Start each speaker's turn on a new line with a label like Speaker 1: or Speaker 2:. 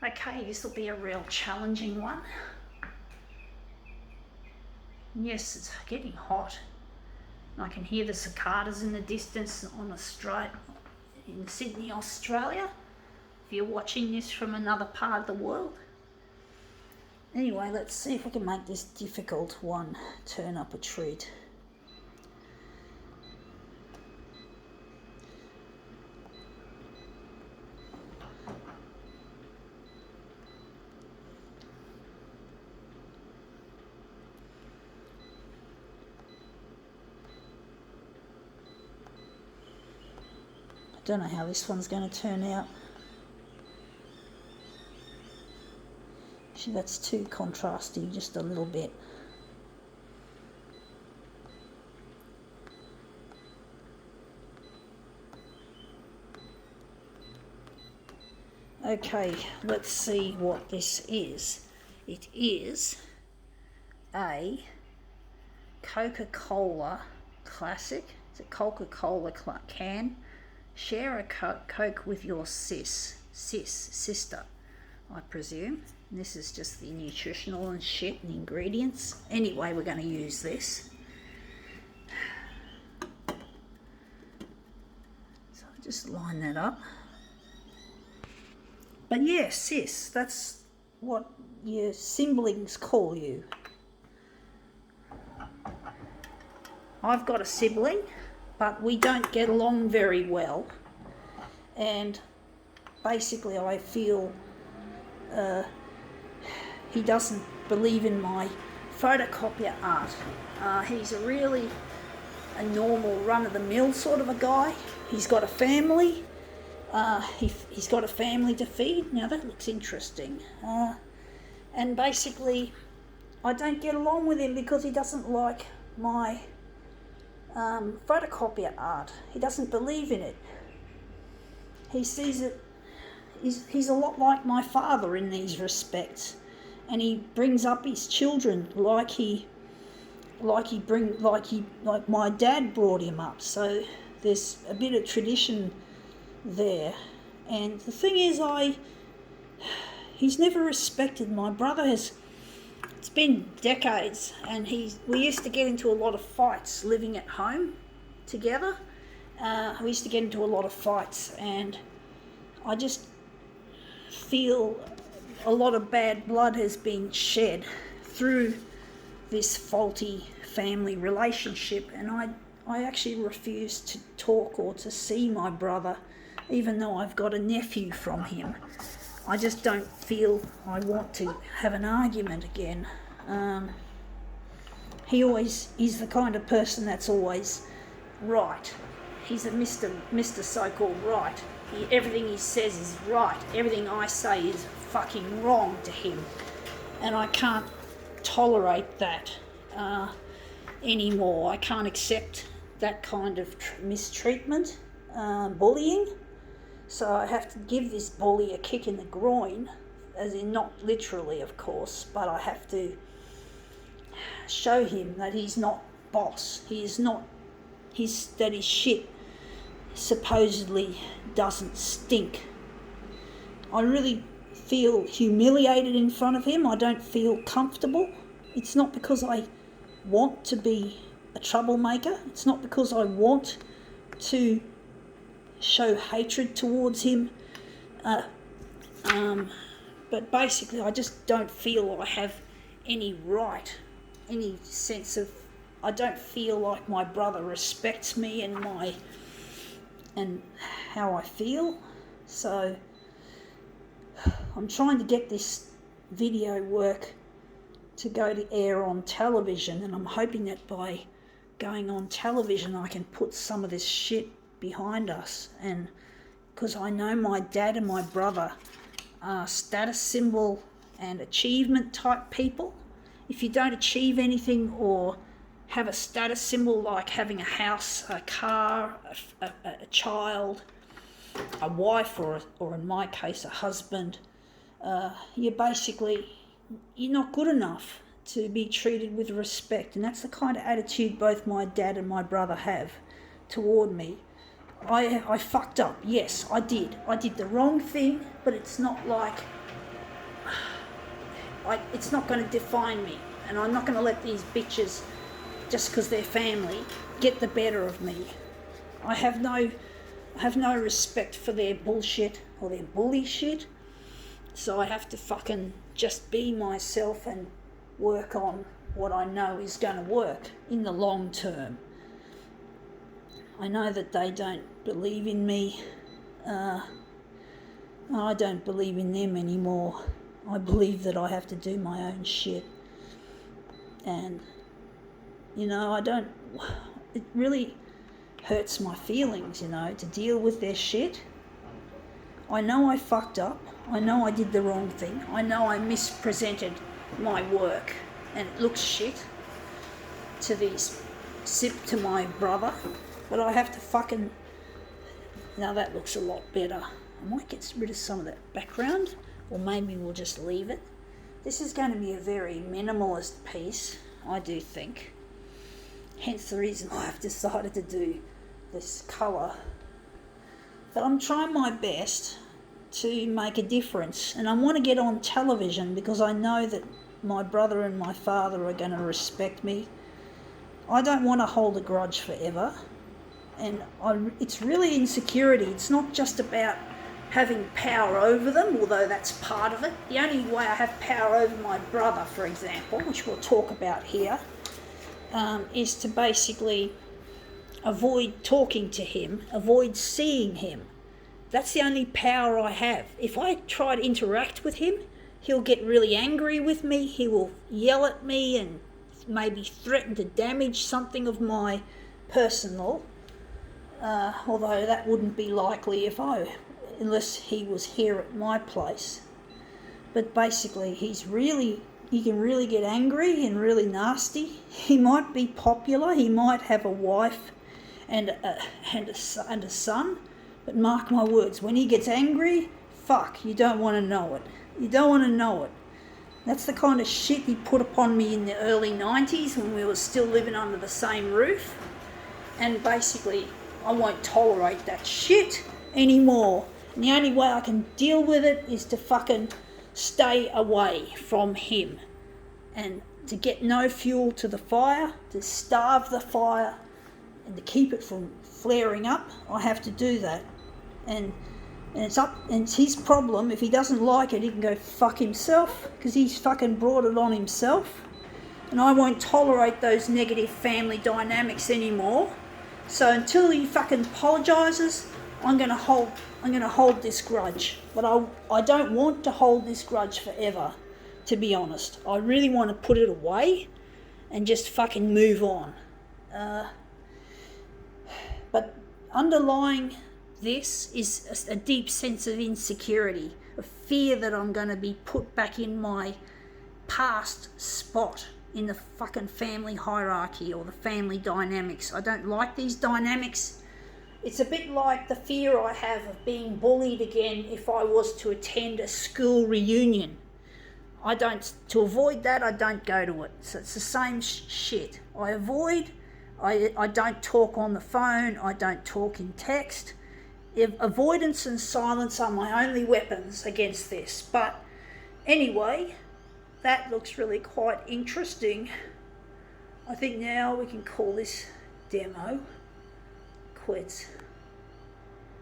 Speaker 1: Okay, this will be a real challenging one. Yes, it's getting hot. I can hear the cicadas in the distance in Sydney, Australia, if you're watching this from another part of the world. Anyway, let's see if we can make this difficult one turn up a treat. I don't know how this one's going to turn out. Actually, that's too contrasty, just a little bit. Okay, let's see what this is. It is a Coca-Cola Classic. It's a Coca-Cola can. Share a Coke with your sister, I presume. And this is just the nutritional and shit and ingredients. Anyway, we're going to use this. So I'll just line that up. But yeah, sis, that's what your siblings call you. I've got a sibling, but we don't get along very well, and basically I feel he doesn't believe in my photocopier art. He's a normal run-of-the-mill sort of a guy. He's got a family. He's got a family to feed. Now that looks interesting. And basically I don't get along with him because he doesn't like my photocopier art. He doesn't believe in it. He sees it. He's a lot like my father in these respects, and he brings up his children like my dad brought him up. So there's a bit of tradition there. And the thing is, he's never respected my brother. It's been decades, and we used to get into a lot of fights living at home together. We used to get into a lot of fights, and I just feel a lot of bad blood has been shed through this faulty family relationship, and I actually refuse to talk or to see my brother, even though I've got a nephew from him. I just don't feel I want to have an argument again. He always is the kind of person that's always right. He's a Mr. So-called right. Everything he says is right. Everything I say is fucking wrong to him. And I can't tolerate that anymore. I can't accept that kind of mistreatment, bullying. So I have to give this bully a kick in the groin, as in not literally, of course, but I have to show him that he's not boss. That his shit supposedly doesn't stink. I really feel humiliated in front of him. I don't feel comfortable. It's not because I want to be a troublemaker. It's not because I want to show hatred towards him, but basically I just don't feel I have any right, any sense of, I don't feel like my brother respects me and how I feel. So I'm trying to get this video work to go to air on television, and I'm hoping that by going on television I can put some of this shit behind us. And because I know my dad and my brother are status symbol and achievement type people. If you don't achieve anything or have a status symbol like having a house, a car, a child, a wife, or in my case a husband, you're not good enough to be treated with respect. And that's the kind of attitude both my dad and my brother have toward me. I fucked up. Yes, I did. I did the wrong thing, but it's not like it's not going to define me, and I'm not going to let these bitches, just because they're family, get the better of me. I have no respect for their bullshit or their bully shit, so I have to fucking just be myself and work on what I know is going to work in the long term. I know that they don't believe in me. I don't believe in them anymore. I believe that I have to do my own shit. And, it really hurts my feelings, to deal with their shit. I know I fucked up. I know I did the wrong thing. I know I mispresented my work and it looks shit to my brother. But I have to fucking... Now that looks a lot better. I might get rid of some of that background, or maybe we'll just leave it. This is going to be a very minimalist piece, I do think. Hence the reason why I've decided to do this colour. But I'm trying my best to make a difference, and I want to get on television because I know that my brother and my father are going to respect me. I don't want to hold a grudge forever, and it's really insecurity. It's not just about having power over them, although that's part of it. The only way I have power over my brother, for example, which we'll talk about here, is to basically avoid talking to him, avoid seeing him. That's the only power I have. If I try to interact with him, he'll get really angry with me. He will yell at me and maybe threaten to damage something of my personal, although that wouldn't be likely unless he was here at my place. But basically, he can really get angry and really nasty. He might be popular. He might have a wife and a son. But mark my words, when he gets angry, fuck, you don't want to know it. You don't want to know it. That's the kind of shit he put upon me in the early 90s when we were still living under the same roof. And basically, I won't tolerate that shit anymore. And the only way I can deal with it is to fucking stay away from him. And to get no fuel to the fire, to starve the fire, and to keep it from flaring up, I have to do that. And it's his problem. If he doesn't like it, he can go fuck himself, because he's fucking brought it on himself. And I won't tolerate those negative family dynamics anymore. So until he fucking apologises, I'm gonna hold this grudge. But I don't want to hold this grudge forever, to be honest. I really want to put it away and just fucking move on. But underlying this is a deep sense of insecurity, a fear that I'm going to be put back in my past spot in the fucking family hierarchy or the family dynamics. I don't like these dynamics. It's a bit like the fear I have of being bullied again if I was to attend a school reunion. To avoid that, I don't go to it. So it's the same shit. I don't talk on the phone, I don't talk in text. Avoidance and silence are my only weapons against this. But anyway, that looks really quite interesting. I think now we can call this demo quits.